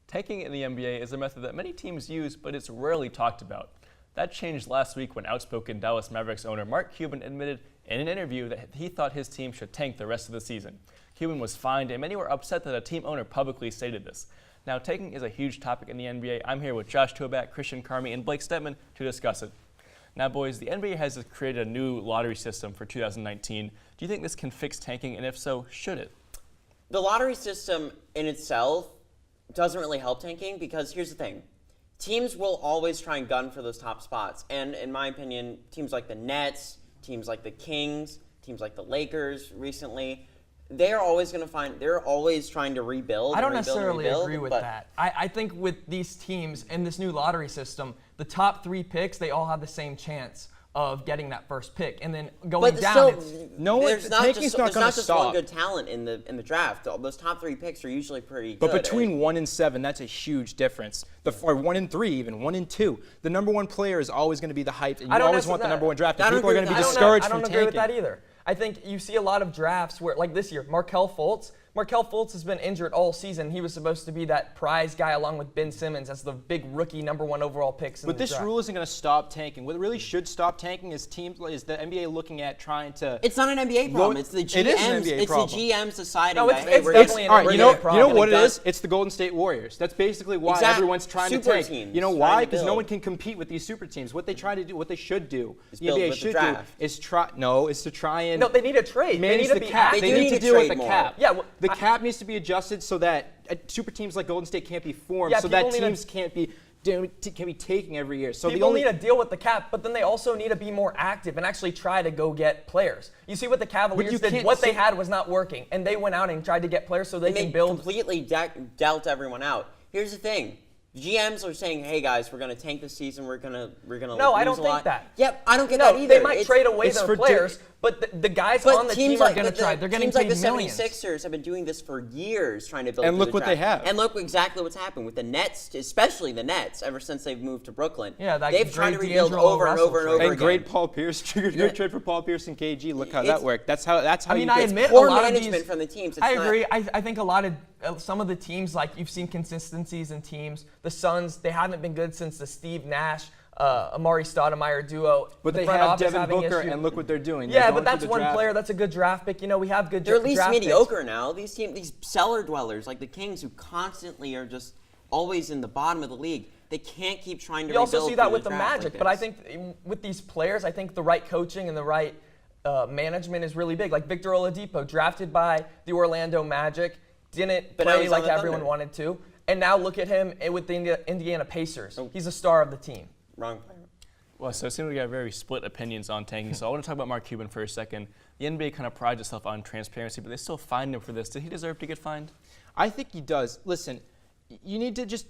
Tanking in the NBA is a method that many teams use, but it's rarely talked about. That changed last week when outspoken Dallas Mavericks owner Mark Cuban admitted in an interview that he thought his team should tank the rest of the season. Cuban was fined, and many were upset that a team owner publicly stated this. Now, tanking is a huge topic in the NBA. I'm here with Josh Toback, Christian Carme, and Blake Snetman to discuss it. Now, boys, the NBA has created a new lottery system for 2019. Do you think this can fix tanking, and if so, should it? The lottery system in itself doesn't really help tanking because here's the thing. Teams will always try and gun for those top spots. And in my opinion, teams like the Nets, teams like the Kings, teams like the Lakers recently, they're always trying to rebuild. I don't necessarily agree with that. I think with these teams in this new lottery system, the top 3 picks, they all have the same chance of getting that first pick, and then going down. There's not just one good talent in the draft. Those top 3 picks are usually pretty good. But between 1 and 7, that's a huge difference. Or 1 and 3, even 1 and 2. The number 1 player is always going to be the hype, and you always want the number 1 draft. People are going to be discouraged from tanking. I don't agree with that either. I think you see a lot of drafts where, like this year, Markelle Fultz has been injured all season. He was supposed to be that prize guy along with Ben Simmons as the big rookie number 1 overall picks in the draft. But this rule isn't going to stop tanking. What really should stop tanking is the NBA looking at trying to. It's not an NBA problem. It's the GMs. It is an NBA problem. It's the GMs deciding. No, it's definitely an NBA problem. You know what it is? It's the Golden State Warriors. That's basically why everyone's trying to tank. Teams you know why? Because no one can compete with these super teams. What they try to do, what they should do, the NBA should do, is to try and. No, they need a trade. They need the cap. They need to deal with the cap. Yeah, well, the cap needs to be adjusted so that super teams like Golden State can't be formed, so that teams can't be taking every year. So people need to deal with the cap, but then they also need to be more active and actually try to go get players. You see what the Cavaliers did? What they had was not working, and they went out and tried to get players so they can build. Completely dealt everyone out. Here's the thing. GMs are saying, "Hey guys, we're going to tank this season. We're gonna No, I don't think that. Yep, I don't get that either. They might trade away their players, but the guys on the team are going to try. They're getting paid millions. Teams like the 76ers have been doing this for years, trying to build. And look what they have. And look exactly what's happened with the Nets, especially the Nets. Ever since they've moved to Brooklyn, they've tried to rebuild over and over and over again. And great Paul Pierce, good trade for Paul Pierce and KG. Look how that worked. That's how. I mean, I admit poor a lot management of these, from the teams. I agree. I think a lot of some of the teams, like you've seen consistencies in teams. The Suns, they haven't been good since the Steve Nash, Amari Stoudemire duo. But they have Devin Booker, and look what they're doing. Yeah, but that's one player. That's a good draft pick. You know, we have good. They're at least draft mediocre picks. now. These cellar dwellers like the Kings, who constantly are just always in the bottom of the league. They can't keep trying to. You also see that with the draft Magic, like but I think with these players, I think the right coaching and the right management is really big. Like Victor Oladipo, drafted by the Orlando Magic, didn't play like everyone wanted to, and now look at him with the Indiana Pacers. He's a star of the team. Wrong player. Well, so it seems we got very split opinions on tanking. So I want to talk about Mark Cuban for a second. The NBA kind of prides itself on transparency, but they still fined him for this. Did he deserve to get fined? I think he does. Listen, you need to just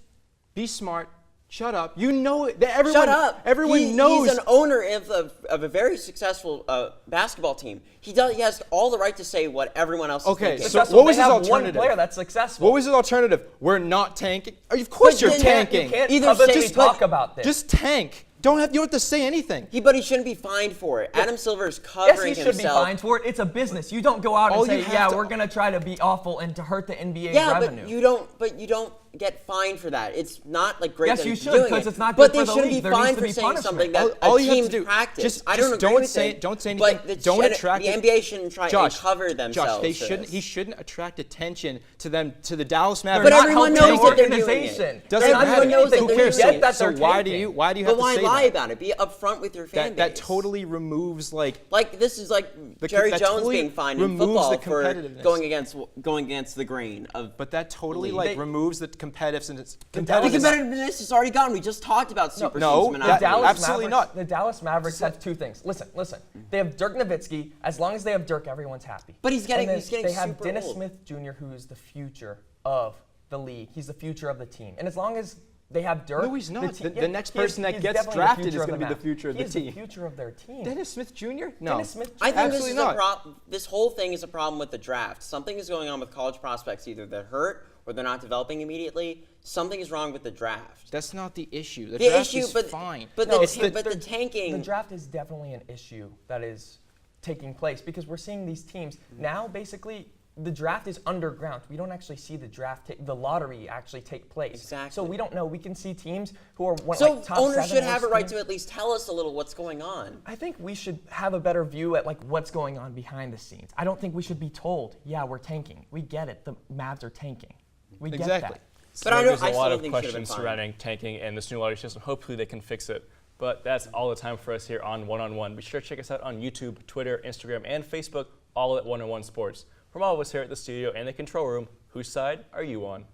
be smart. Shut up. You know that everyone. Shut up. Everyone knows. He's an owner of a very successful basketball team. He has all the right to say what everyone else is thinking. So what was his alternative? alternative? One player that's successful. What was his alternative? We're not tanking. Of course you're tanking. You can't publicly talk about this. Just tank. You don't have to say anything. But he shouldn't be fined for it. Adam Silver is covering himself. Yes, he should be fined for it. It's a business. You don't go out and say, we're going to try to be awful and to hurt the NBA revenue. But you don't get fined for that. It's not like great that he's doing it. Yes, you should, because it's not good for the league. But they shouldn't be fined for saying something that a team practice. I don't agree with it. Don't say anything. But don't attract. The NBA shouldn't try and cover themselves. Josh, he shouldn't attract attention to the Dallas But Mavericks. everyone knows that they're doing it. Everyone knows that they're doing it. So why do you have to say that? But why lie about it? Be upfront with your fan base. That totally removes this is like Jerry Jones being fined in football for going against the grain of. But that totally removes the competitiveness. The competitiveness is already gone. We just talked about super teams. Absolutely not. The Dallas Mavericks have 2 things. Listen. They have Dirk Nowitzki. As long as they have Dirk, everyone's happy. But he's getting They have super Dennis old. Smith Jr., who is the future of the league. He's the future of the team. And as long as they have Dirk. No, he's not. The next person that gets drafted is going to be the future of the team. He's the future of their team. Dennis Smith Jr.? No. Dennis Smith Jr. I think Absolutely not. This whole thing is a problem with the draft. Something is going on with college prospects. Either they're hurt or they're not developing immediately. Something is wrong with the draft. That's not the issue. The draft is fine. But the tanking. The draft is definitely an issue that is taking place because we're seeing these teams now basically the draft is underground. We don't actually see the lottery actually take place. Exactly. So we don't know. We can see teams who are so like top owners 7 should have a right teams. to at least tell us a little what's going on. I think we should have a better view at like what's going on behind the scenes. I don't think we should be told, yeah, we're tanking. We get it. The Mavs are tanking. We get that. So but I there's don't, a lot of think questions surrounding tanking and this new lottery system. Hopefully they can fix it. But that's all the time for us here on One on One. Be sure to check us out on YouTube, Twitter, Instagram, and Facebook, all at 101 Sports. From all of us here at the studio and the control room, whose side are you on?